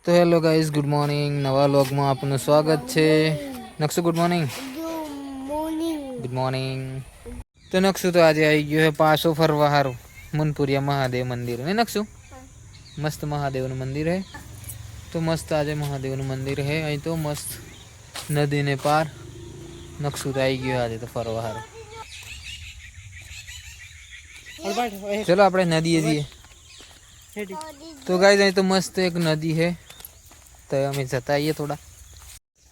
तो hello guys, good morning. नवा vlog में आपનું સ્વાગત છે। નક્ષુ ગુડ મોર્નિંગ। Good morning. તો નક્ષુ તો આજે આવી ગયો છે પાછો ફરવા હારું મુનપુરિયા મહાદેવ મંદિર ને નક્ષુ મસ્ત મહાદેવનું મંદિર है। तो मस्त आज महादेवનું મંદિર है। અહીં તો મસ્ત નદીને પાર નક્ષુ તો આવી ગયો આજે તો ફરવા હારું। चलो આપણે નદીએ જઈએ। तो गाइस અહીં તો મસ્ત એક નદી है, तो અમે જતા આવીએ થોડા।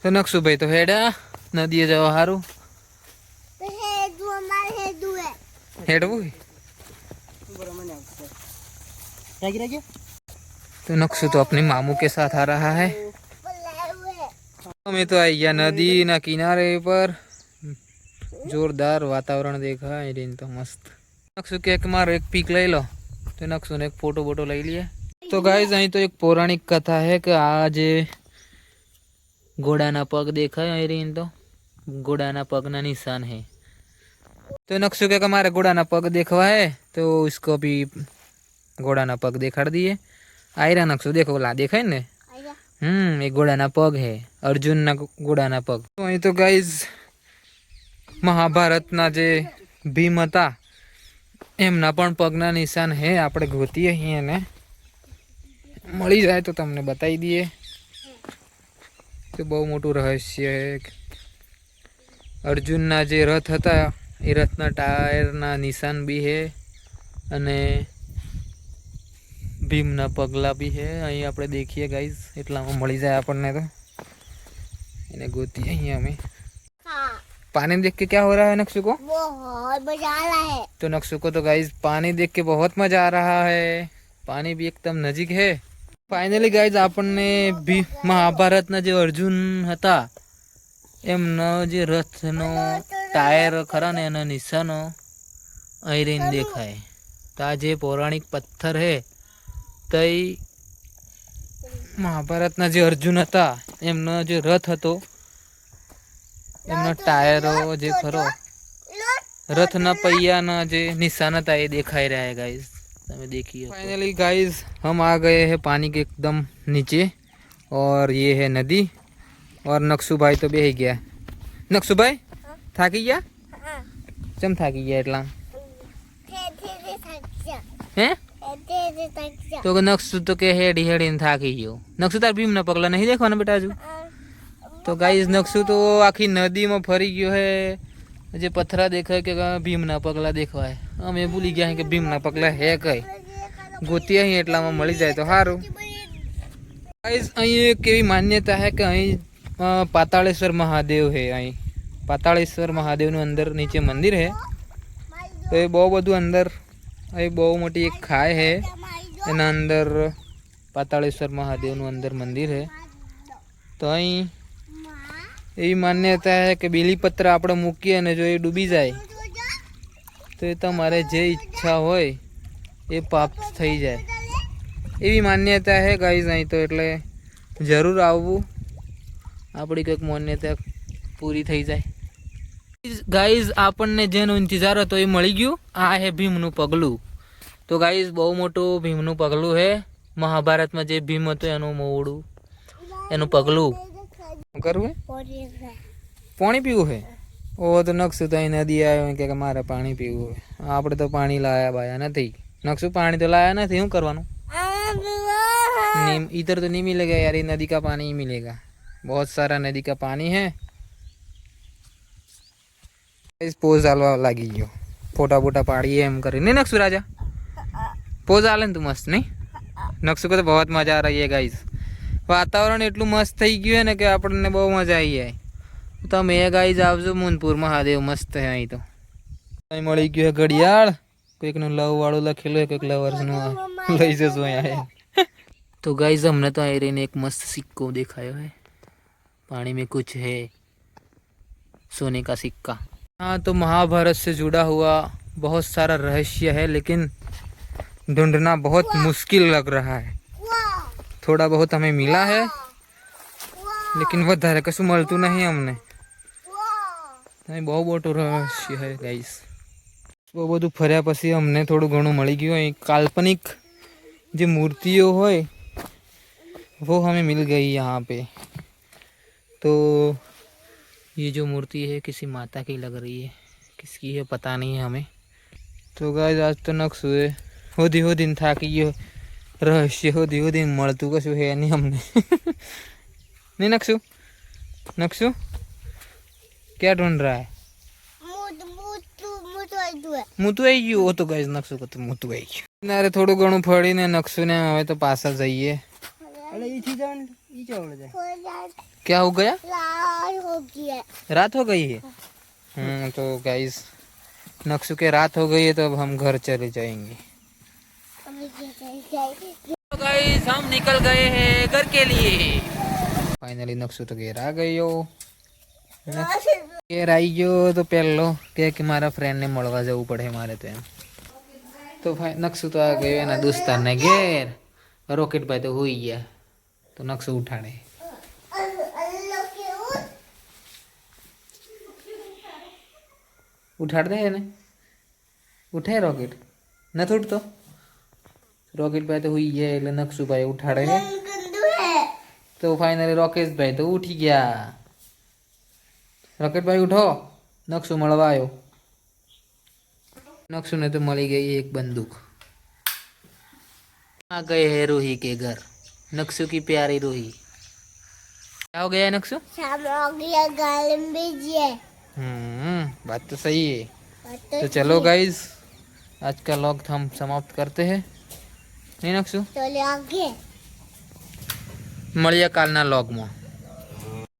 तो नक्षु भाई तो हेडा नदीए जवा हारू हेडवू तो नक्षु तो अपने मामू के साथ आ रहा है। हमें तो आई गया नदी ना किनारे पर, जोरदार वातावरण देखा है तो मस्त। नक्षु के मारो एक पीक ले लो, तो नक्षु ने एक फोटो बोटो ले लिया। तो गाइस અહીં તો એક पौराणिक कथा है कि आज घोड़ा ना पग देखा है, तो घोड़ा ना पग ना निशान है। तो नक्षु के हमारे घोड़ा ना पग देखवा है, तो इसको भी घोड़ा ना पग दिखा दिए। आयरा नक्षु देखो ला देखा है ने, एक घोड़ा ना पग है, अर्जुन ना घोड़ा ना पग। तो અહીં तो गाइस महाभारत ना जे भीम હતા એમના પણ પગના નિશાન હે। આપણે ગોતીએ અહીં એને મળી જાય તો તમને બતાવી દઈએ। તો બહુ મોટું રહસ્ય છે। અર્જુનના જે રથ હતા એ રથના ટાયરના નિશાન બી છે અને ભીમના પગલા બી છે। અહીં આપણે દેખીએ ગાઈઝ, એટલામાં મળી જાય આપણને। તો એને ગોતીએ અહીં અમે। पानी देख के क्या हो रहा है नक्षु को? बहुत मजा आ रहा है। तो नक्षु को तो गाइज पानी देख के बहुत मजा आ रहा है। पानी भी एकदम नजीक है। फाइनली गाइज આપણને भी महाभारत ना जो अर्जुन હતા એમનો જે રથનો ટાયર ખરા ને એના નિશાનો અહીં રહીને દેખાય। તો આ જે પૌરાણિક પથ્થર હે તે મહાભારતના જે અર્જુન હતા એમનો જે રથ હતો એમનો ટાયરો જે ખરો રથના પૈયાના જે નિશાન હતા એ દેખાઈ રહ્યા है गाइस, તમે देखिए। फाइनली गाइस हम आ गए हैं पानी के एकदम नीचे, और ये है नदी। और नक्षु भाई तो बेही गया। नक्षु भाई થાકી ગયા? કેમ થાકી ગયા એટલા? હે તો નક્ષુ તો કે હેડી હેડીને થાકી ગયો। નક્ષુ તાર ભીમના પગલા નહીં દેખવાના બેટા હજુ? तो गाइस नक्षु तो आखी नदी में फरी गयो है। जे पत्थरा देखा कि भीमना पगला देखवा है, अमे भूली गया है कि भीमना पगला है कई गोतिया ही एटला में मળી જાય तो हारू। गाइस અહીં એક એવી માન્યતા है कि અહીં પાતાળેશ્વર મહાદેવ है। અહીં પાતાળેશ્વર મહાદેવનું અંદર નીચે મંદિર है। તો એ બહુ બધું અંદર અહીં બહુ મોટી એક ખાઈ है, એના અંદર પાતાળેશ્વર મહાદેવનું અંદર મંદિર है। તો અહીં એવી માન્યતા है कि બીલીપત્ર આપણે મૂકીએ અને જો એ ડૂબી જાય તો એ તમારે જે ઈચ્છા હોય એ પ્રાપ્ત થઈ જાય, એવી માન્યતા है ગાઈઝ અહીં તો। એટલે જરૂર આવવું, આપણી કંઈક માન્યતા પૂરી થઈ જાય। ગાઈઝ આપણને જેનો ઇંતજાર હતો એ મળી ગયું। આ है ભીમનું પગલું। તો ગાઈઝ બહુ મોટું ભીમનું પગલું है। મહાભારતમાં જે ભીમ હતો એનું મોવડું, એનું પગલું કરવું પાણી પીવું है। ओ तो नक्षु तो नदी आयो कि मारे पानी पीवू है। आपणे तो पानी लाया बाया नहीं। नक्षु पानी तो लाया नहीं, शू करवानुं? इधर तो नहीं मिलेगा यार, ये नदी का पानी ही मिलेगा। बहुत सारा नदी का पानी है। इस पोज आलवा लागी गयो, फोटा बोटा पाड़िए एम करे नहीं नक्षु राजा? पोज आले तू मस्त नहीं? नक्षु को तो बहुत मजा आ रही है गाइस। वातावरण एटलू मस्त थई गयुं है ने कि आपणे बहु मजा आई जाए। તમે ગાઈઝ આવજો મુનપુર મહાદેવ મસ્ત છે। અહીં તો અહીં મળી ગયું છે ઘડિયાળ, કોઈકનું લવ વાળું લખેલું હોય, કોઈક લવર્સનું લઈ જજો અહીંયા। तो गाइज हमने तो आई रही एक मस्त सिक्को दिखाया है, पानी में कुछ है सोने का सिक्का। हाँ तो महाभारत से जुड़ा हुआ बहुत सारा रहस्य है, लेकिन ढूंढना बहुत मुश्किल लग रहा है। थोड़ा बहुत हमें मिला है, लेकिन વધારે કશું મળતું નહીં અમને। બહુ મોટું રહસ્ય है गाइस। બહુ બધું ફર્યા પછી અમને થોડું ઘણું મળી ગયું। અહીં કાલ્પનિક જે મૂર્તિઓ હોય वो हमें मिल गई यहाँ पे। तो ये जो मूर्ति है किसी माता की लग रही है, किसकी है पता नहीं है हमें। तो गाइस आज तो नक्शु है होदी होदी था कि ये रहस्य होदी होदी મળતું કશું है नहीं हमने नहीं नक्शु, नक्शु क्या ढूंढ रहा है? મૂતું આવી ગયું હો તો ગાઈસ નકશુ કહતો મૂતું આવી ગયું. નારે થોડું ઘણું ફળીને નકશુને હવે તો પાછા જઈએ. क्या हो गया? रात हो गई है. तो गाइस नक्शु के रात हो गई है तो अब हम घर चले जाएंगे. तो गाइस हम निकल गए हैं घर के लिए. फाइनली नक्शु तो घर आ गयो. ઘેર આવી ગયો તો પહેલો કે મારા ફ્રેન્ડને મળવા જવું પડે મારે તો એમ. તો નકશુ તો આ ગયો એના દોસ્તારને ઘેર. રોકેટભાઈ તો હોઈ ગયા તો નકશુ ઉઠાડે. ઉઠાડ દે એને. ઉઠે રોકેટ નથી ઉઠતો. રોકેટભાઈ તો હોઈ ગયા એટલે નકશુભાઈ ઉઠાડે છે. તો ફાઇનલી રોકેશભાઈ તો ઉઠી ગયા. रॉकेट भाई उठो, नक्शु મળવા આવ્યો. नक्शु ने तो मળી गई एक बंदूक. आ गए हैं रूही के घर, नक्शु की प्यारी रूही. क्या हो गया नक्शु? बात तो सही है. तो चलो गाइस आज का व्लॉग हम समाप्त करते हैं. नहीं नक्शु? चलो आगे મળીએ કાલના વ્લોગમાં.